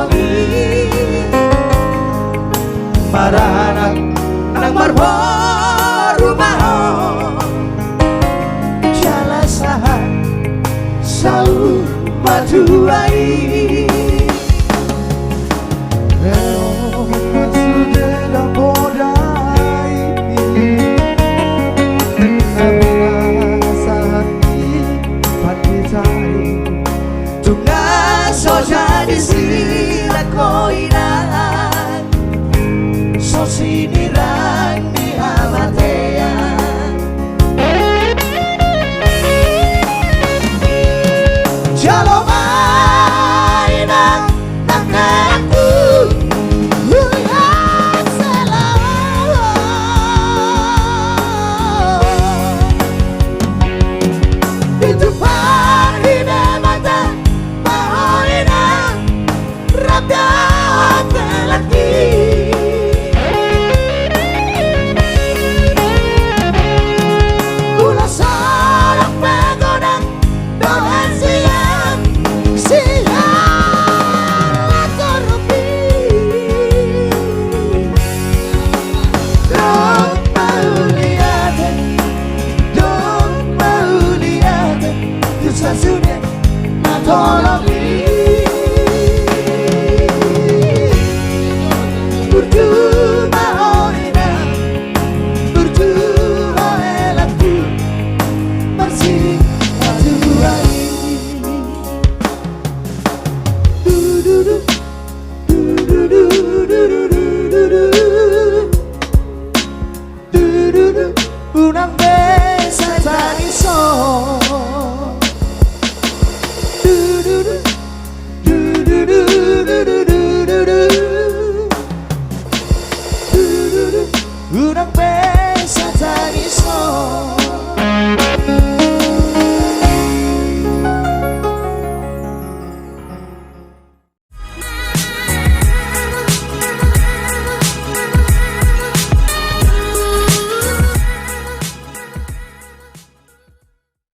suami maranak nang marwarumahon jalasahan sau matuai jadi sila koinan so sinirang di hamatean jalo mainan nakaku lihat selalu itu pagi mata dapat lagi gula sarak pegodan doan siang terupi dong mau lihat tu sasunya tolong